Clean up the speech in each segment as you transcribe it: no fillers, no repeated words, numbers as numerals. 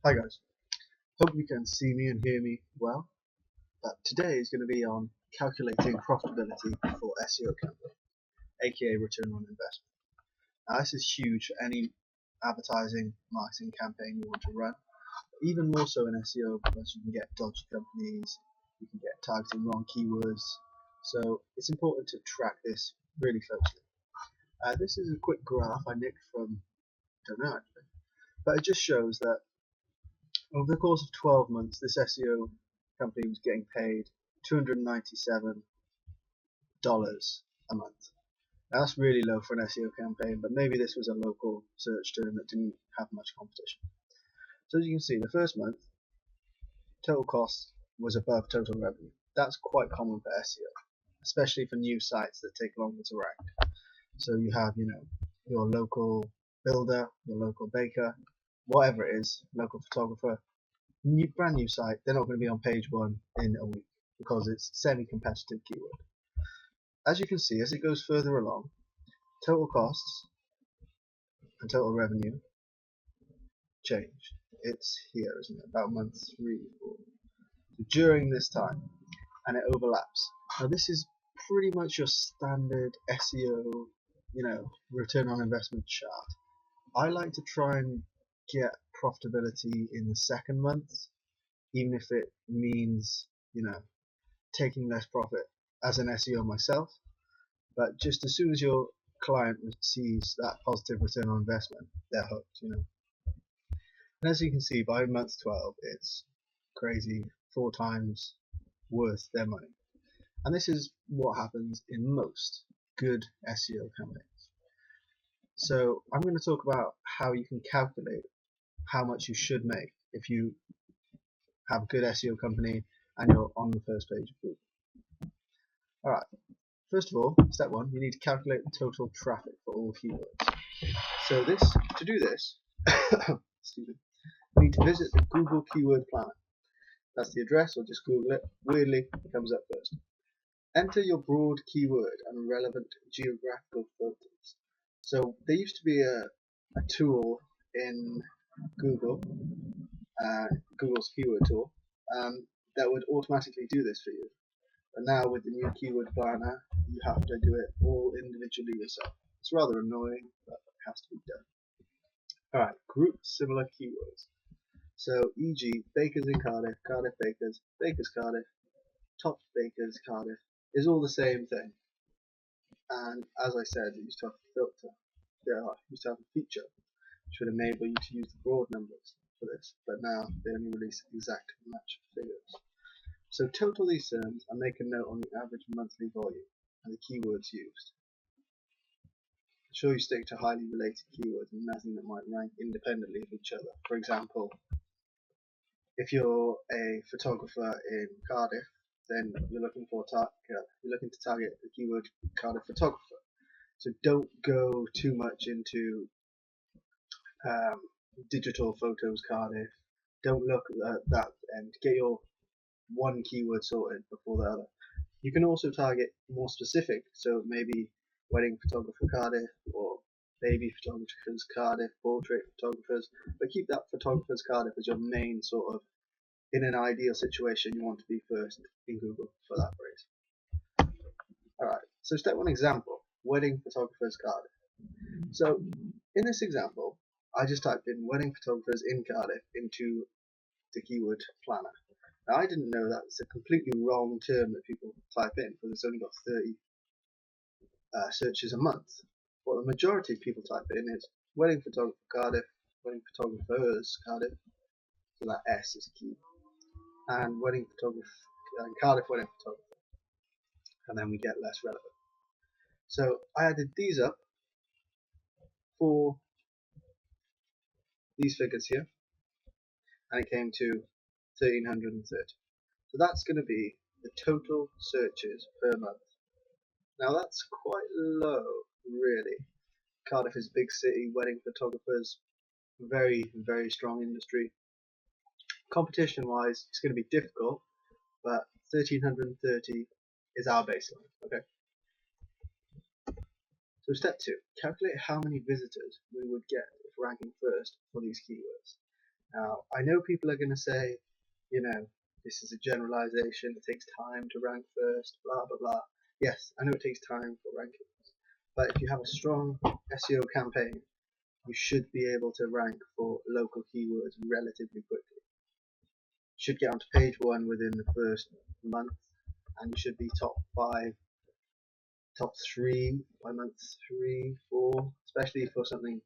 Hi guys, hope you can see me and hear me well. But today is going to be on calculating profitability for SEO campaign, aka return on investment. Now this is huge for any advertising marketing campaign you want to run, even more so in SEO because you can get dodgy companies, you can get targeting wrong keywords, so it's important to track this really closely. This is a quick graph I nicked from, I don't know actually, but it just shows that over the course of 12 months, this SEO company was getting paid $297 a month. Now that's really low for an SEO campaign, but maybe this was a local search term that didn't have much competition. So as you can see, the first month, total cost was above total revenue. That's quite common for SEO, especially for new sites that take longer to rank. So you have, your local builder, your local baker, whatever it is, local photographer, brand new site, they're not going to be on page 1 in a week because it's semi-competitive keyword. As you can see, as it goes further along, total costs and total revenue change. It's here, isn't it? About month 3, 4. So during this time, and it overlaps. Now this is pretty much your standard SEO, return on investment chart. I like to try and get profitability in the second month, even if it means, taking less profit as an SEO myself. But just as soon as your client sees that positive return on investment, they're hooked, And as you can see, by month 12, it's crazy, 4 times worth their money. And this is what happens in most good SEO campaigns. So I'm going to talk about how you can calculate how much you should make if you have a good SEO company and you're on the first page of Google. Alright, first of all, step 1, you need to calculate the total traffic for all keywords. So to do this, excuse me, you need to visit the Google Keyword Planner. That's the address, or just Google it. Weirdly, it comes up first. Enter your broad keyword and relevant geographical filters. So there used to be a tool in Google, Google's keyword tool, that would automatically do this for you. But now with the new keyword planner, you have to do it all individually yourself. It's rather annoying, but it has to be done. Alright, group similar keywords. So e.g. bakers in Cardiff, Cardiff bakers, bakers Cardiff, top bakers Cardiff is all the same thing. And as I said, it used to have a filter. It used to have a feature which would enable you to use the broad numbers for this, but now they only release exact match figures. So total these terms and make a note on the average monthly volume and the keywords used. Ensure you stick to highly related keywords and nothing that might rank independently of each other. For example, if you're a photographer in Cardiff, then you're looking to target the keyword Cardiff photographer. So don't go too much into digital photos Cardiff. Don't look at that and get your one keyword sorted before the other. You can also target more specific, so maybe wedding photographer Cardiff or baby photographers Cardiff, portrait photographers, but keep that photographers Cardiff as your main sort of, in an ideal situation, you want to be first in Google for that phrase. Alright, so step 1 example, wedding photographers Cardiff. So in this example, I just typed in wedding photographers in Cardiff into the keyword planner. Now I didn't know that's a completely wrong term that people type in because it's only got 30 searches a month. What the majority of people type in is wedding photographer Cardiff, wedding photographers Cardiff, so that S is key, and wedding photographer Cardiff wedding photographer, and then we get less relevant. So I added these up for these figures here, and it came to 1330. So that's going to be the total searches per month. Now that's quite low, really. Cardiff is a big city, wedding photographers, very, very strong industry. Competition wise, it's going to be difficult, but 1330 is our baseline. Okay. So step 2, calculate how many visitors we would get if ranking first for these keywords. Now, I know people are going to say, this is a generalization, it takes time to rank first, blah, blah, blah. Yes, I know it takes time for rankings, but if you have a strong SEO campaign, you should be able to rank for local keywords relatively quickly. You should get onto page 1 within the first month, and you should be top 5, top 3 by month 3, 4, especially for something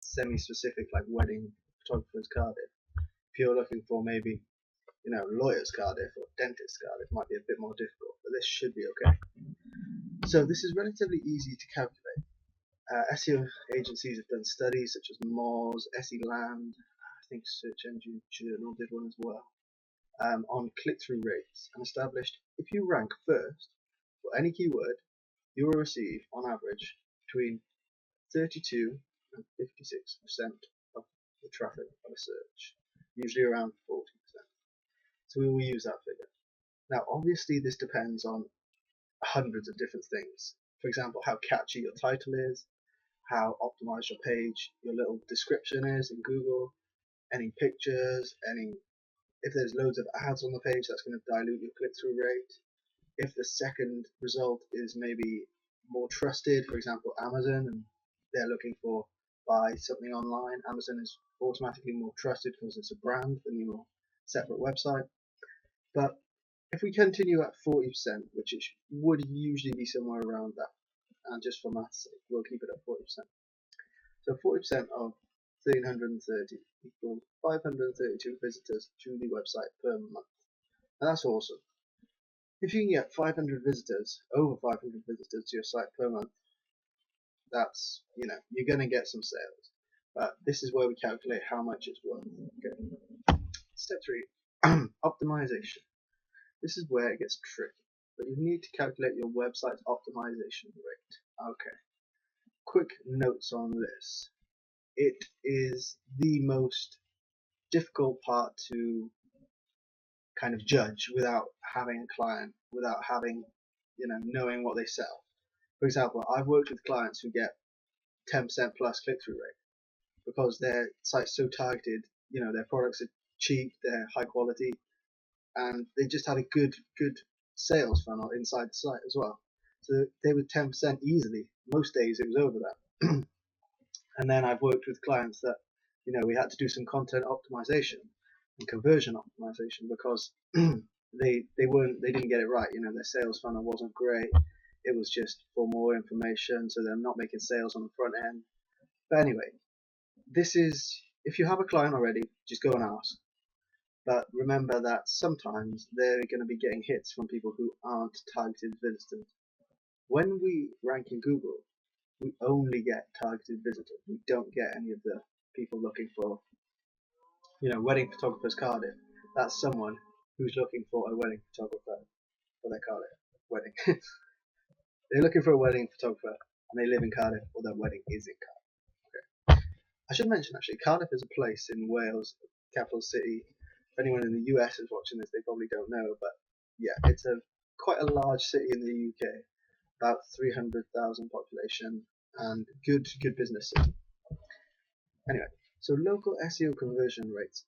semi-specific like wedding photographer's Cardiff. If you're looking for maybe lawyer's Cardiff or dentist's Cardiff, might be a bit more difficult, but this should be okay. So this is relatively easy to calculate. SEO agencies have done studies such as Moz, SEland, I think Search Engine Journal did one as well, on click-through rates, and established if you rank first for any keyword, you will receive on average between 32 and 56% of the traffic of a search, usually around 40%. So we will use that figure. Now obviously this depends on hundreds of different things. For example, how catchy your title is, how optimized your page, your little description is in Google, any pictures, if there's loads of ads on the page, that's going to dilute your click-through rate. If the second result is maybe more trusted, for example Amazon, and they're looking for buy something online, Amazon is automatically more trusted because it's a brand than your separate website. But if we continue at 40%, which it would usually be somewhere around that, and just for math's sake, we'll keep it at 40%. So 40% of 1330 equals 532 visitors to the website per month. And that's awesome. If you can get 500 visitors, over 500 visitors to your site per month, that's, you're going to get some sales. But this is where we calculate how much it's worth. Okay. Step 3, optimization. This is where it gets tricky, but you need to calculate your website's optimization rate. Okay. Quick notes on this. It is the most difficult part to kind of judge without having a client, without having, knowing what they sell. For example, I've worked with clients who get 10% plus click-through rate because their site's so targeted, their products are cheap, they're high quality, and they just had a good sales funnel inside the site as well. So they were 10% easily. Most days it was over that. And then I've worked with clients that, we had to do some content optimization and conversion optimization because they didn't get it right. Their sales funnel wasn't great. It was just for more information, so they're not making sales on the front end. But anyway, this is, if you have a client already, just go and ask. But remember that sometimes they're going to be getting hits from people who aren't targeted visitors. When we rank in Google, we only get targeted visitors. We don't get any of the people looking for, wedding photographer's Cardiff. That's someone who's looking for a wedding photographer for their Cardiff wedding. They're looking for a wedding photographer and they live in Cardiff, or their wedding is in Cardiff. Okay. I should mention actually, Cardiff is a place in Wales, capital city. If anyone in the US is watching this, they probably don't know, but yeah, it's quite a large city in the UK, about 300,000 population, and good business city. Anyway, so local SEO conversion rates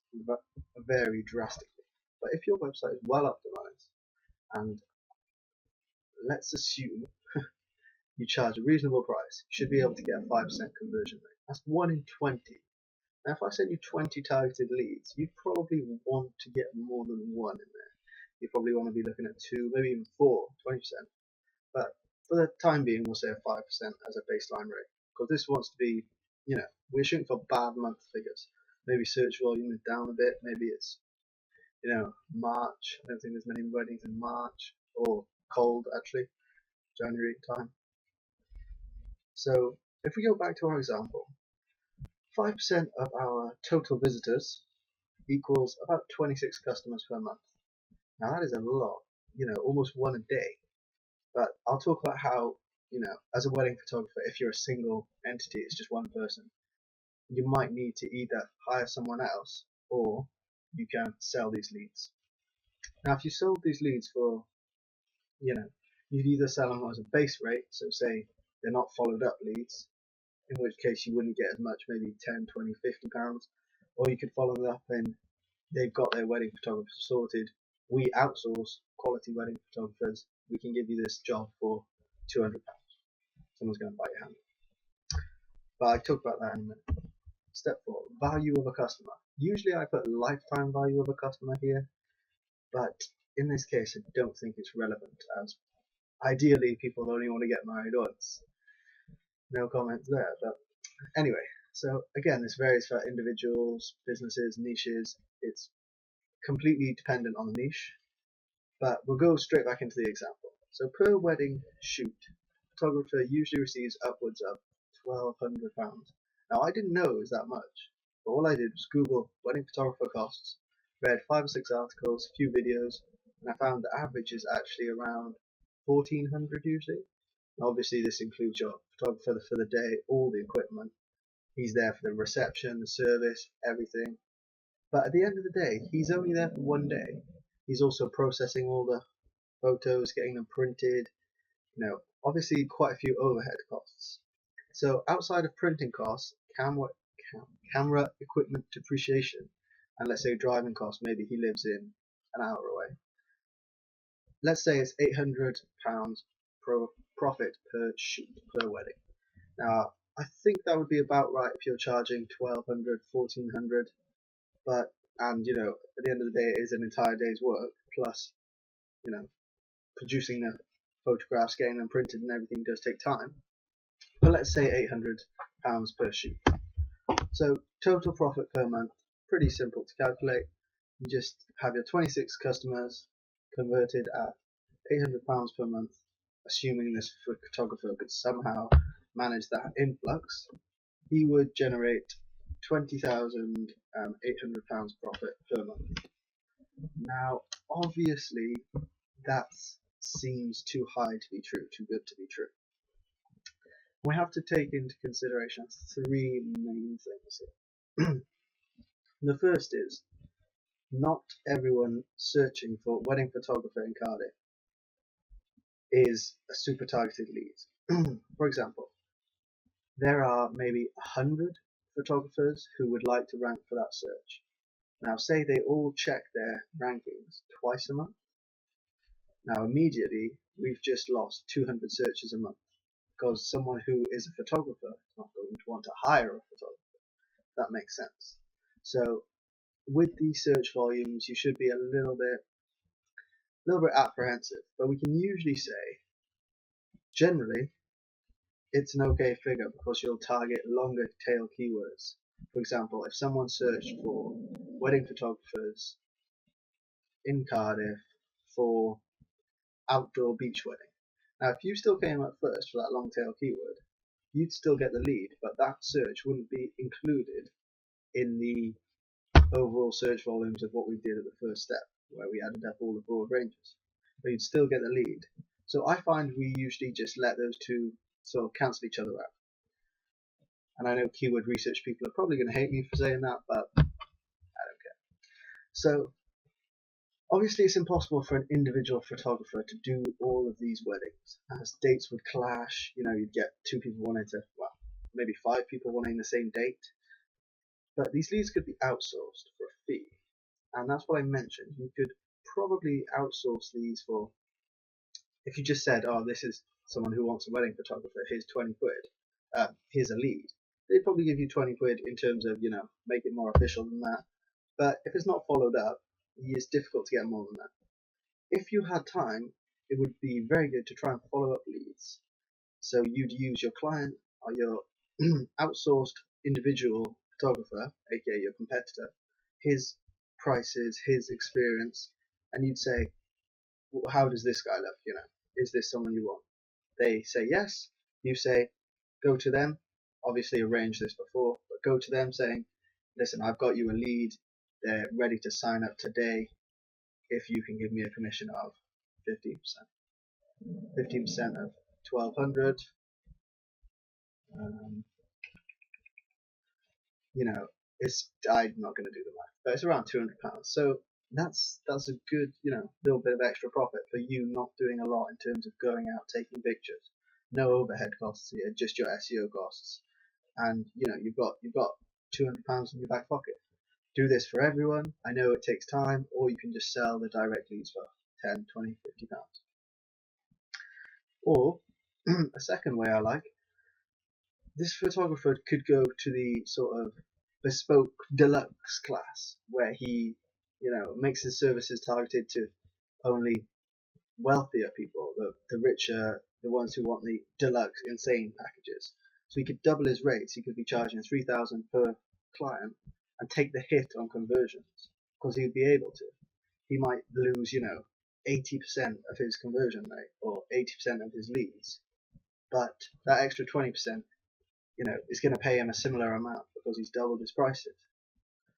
vary drastically, but if your website is well optimized, and let's assume you charge a reasonable price, you should be able to get a 5% conversion rate. That's 1 in 20. Now if I send you 20 targeted leads, you probably want to get more than 1 in there. You probably want to be looking at 2, maybe even 4, 20%. But for the time being, we'll say a 5% as a baseline rate, because this wants to be, we're shooting for bad month figures. Maybe search volume is down a bit, maybe it's, March. I don't think there's many weddings in March, or cold actually, January time. So if we go back to our example, 5% of our total visitors equals about 26 customers per month. Now that is a lot, almost 1 a day. But I'll talk about how, as a wedding photographer, if you're a single entity, it's just one person, you might need to either hire someone else or you can sell these leads. Now if you sold these leads for, you'd either sell them as a base rate, so say they're not followed up leads, in which case you wouldn't get as much, maybe 10, 20, 50 pounds, Or you could follow them up and they've got their wedding photographer sorted. We outsource quality wedding photographers. We can give you this job for £200. Someone's going to bite your hand. But I talk about that in a minute. Step 4, value of a customer. Usually I put lifetime value of a customer here, but in this case I don't think it's relevant, as ideally people only want to get married once. No comments there, but anyway, so again, this varies for individuals, businesses, niches. It's completely dependent on the niche, but we'll go straight back into the example. So per wedding shoot, photographer usually receives upwards of £1,200. Now I didn't know it was that much, but all I did was Google wedding photographer costs, read 5 or 6 articles, a few videos, and I found the average is actually around 1,400 usually. Now obviously this includes your photographer for the day, all the equipment. He's there for the reception, the service, everything. But at the end of the day, he's only there for one day. He's also processing all the photos, getting them printed, obviously quite a few overhead costs. So outside of printing costs, camera equipment depreciation, and let's say driving costs, maybe he lives in an hour away. Let's say it's £800 profit per shoot, per wedding. Now, I think that would be about right if you're charging 1,200, 1,400, but, and at the end of the day, it is an entire day's work, plus, producing the photographs, getting them printed and everything does take time. But let's say £800 per shoot. So total profit per month, pretty simple to calculate. You just have your 26 customers converted at £800 per month, assuming this photographer could somehow manage that influx. He would generate £20,800 profit per month. Now, obviously, that seems too high to be true, too good to be true. We have to take into consideration 3 main things here. The first is, not everyone searching for wedding photographer in Cardiff is a super targeted lead. For example, there are maybe 100 photographers who would like to rank for that search. Now say they all check their rankings twice a month. Now immediately we've just lost 200 searches a month, because someone who is a photographer is not going to want to hire a photographer. That makes sense. So with these search volumes, you should be a little bit apprehensive, but we can usually say generally it's an okay figure because you'll target longer tail keywords. For example, if someone searched for wedding photographers in Cardiff for outdoor beach wedding. Now if you still came up first for that long tail keyword, you'd still get the lead, but that search wouldn't be included in the overall search volumes of what we did at the first step, where we added up all the broad ranges. But you'd still get the lead. So I find we usually just let those two sort of cancel each other out. And I know keyword research people are probably going to hate me for saying that, but I don't care. So obviously it's impossible for an individual photographer to do all of these weddings, as dates would clash. You'd get 2 people wanting to, well, maybe 5 people wanting the same date. But these leads could be outsourced for a fee, and that's what I mentioned. You could probably outsource these for, if you just said, oh, this is someone who wants a wedding photographer, here's 20 quid, here's a lead. They'd probably give you 20 quid in terms of, make it more official than that. But if it's not followed up, it's difficult to get more than that. If you had time, it would be very good to try and follow up leads. So you'd use your client or your outsourced individual photographer, aka your competitor, his prices, his experience, and you'd say, well, how does this guy look? Is this someone you want? They say yes. You say, go to them. Obviously arrange this before, but go to them saying, listen, I've got you a lead. They're ready to sign up today if you can give me a commission of 15%. 15% of 1,200. I'm not going to do the math, but it's around £200. So that's a good, little bit of extra profit for you not doing a lot in terms of going out taking pictures. No overhead costs here, just your SEO costs, and you've got £200 in your back pocket. do this for everyone. I know it takes time, or you can just sell the direct leads for 10, 20, 50 pounds. Or a second way I like, this photographer could go to the sort of bespoke deluxe class where he, makes his services targeted to only wealthier people, the richer, the ones who want the deluxe insane packages. So he could double his rates. He could be charging 3,000 per client and take the hit on conversions because he'd be able to. He might lose, 80% of his conversion rate or 80% of his leads, but that extra 20%, is going to pay him a similar amount because he's doubled his prices.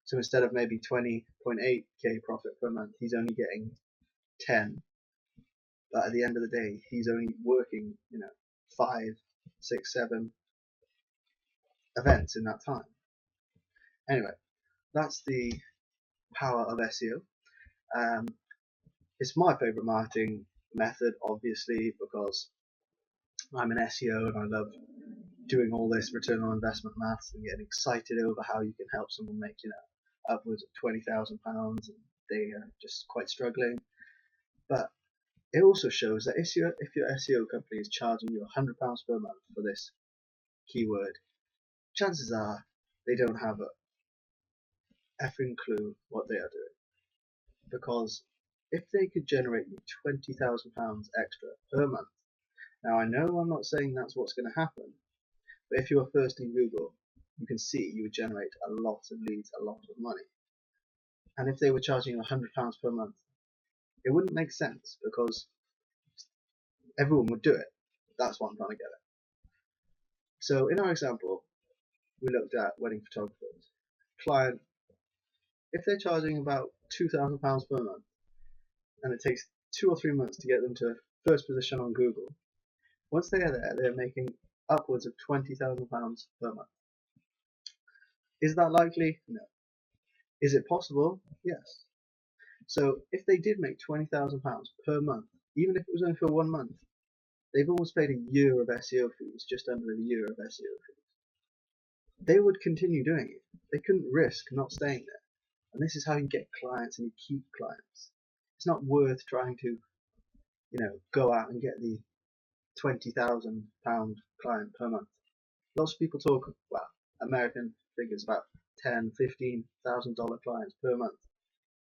So instead of maybe 20.8k profit per month, he's only getting 10. But at the end of the day, he's only working, 5, 6, 7 events in that time. Anyway, that's the power of SEO. It's my favorite marketing method, obviously, because I'm an SEO and I love doing all this return on investment maths and getting excited over how you can help someone make, upwards of £20,000 and they are just quite struggling. But it also shows that if your SEO company is charging you £100 per month for this keyword, chances are they don't have a effing clue what they are doing. Because if they could generate you £20,000 extra per month, now I know I'm not saying that's what's going to happen, but if you were first in Google, you can see you would generate a lot of leads, a lot of money. And if they were charging you £100 per month, it wouldn't make sense because everyone would do it. That's what I'm trying to get at. So in our example, we looked at wedding photographers. Client, if they're charging about £2,000 per month, and it takes 2 or 3 months to get them to first position on Google, once they are there, they're making upwards of £20,000 per month. Is that likely? No. Is it possible? Yes. So if they did make £20,000 per month, even if it was only for 1 month, they've almost paid a year of SEO fees, just under a year of SEO fees. They would continue doing it. They couldn't risk not staying there. And this is how you get clients and you keep clients. It's not worth trying to, go out and get the £20,000 client per month. Lots of people talk, American figures about $10,000, $15,000 clients per month.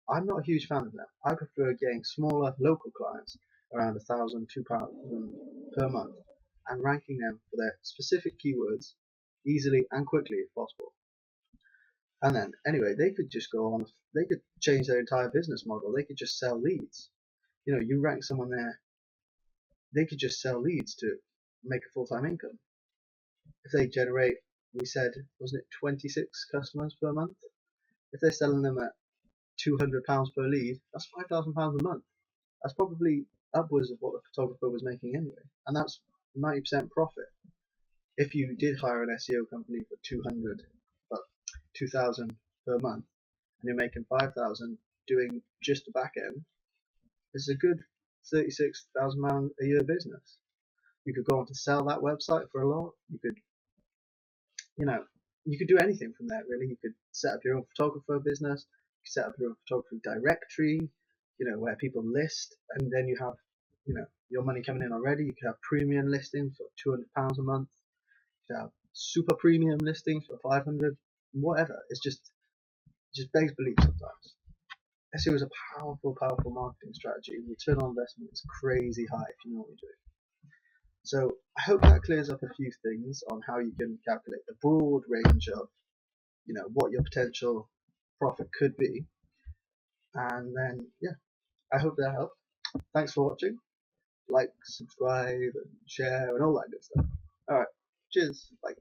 I'm not a huge fan of that. I prefer getting smaller local clients around £1,000, £2,000 per month and ranking them for their specific keywords easily and quickly if possible. And then, anyway, they could just go on, they could change their entire business model. They could just sell leads. You rank someone there, they could just sell leads to make a full-time income. If they generate, we said, wasn't it 26 customers per month? If they're selling them at £200 per lead, that's £5,000 a month. That's probably upwards of what the photographer was making anyway. And that's 90% profit. If you did hire an SEO company for 2,000 per month, and you're making 5,000 doing just the back end, it's a good £36,000 a year business. You could go on to sell that website for a lot. You could, you could do anything from there really. You could set up your own photographer business. You could set up your own photography directory, where people list, and then you have, your money coming in already. You could have premium listings for £200 a month. You could have super premium listings for 500, whatever. It just begs belief sometimes. SEO is a powerful marketing strategy. Return on investment is crazy high if you know what you're doing. So I hope that clears up a few things on how you can calculate the broad range of, what your potential profit could be. And then, I hope that helped. Thanks for watching. Like, subscribe, and share, and all that good stuff. Alright, cheers. Bye.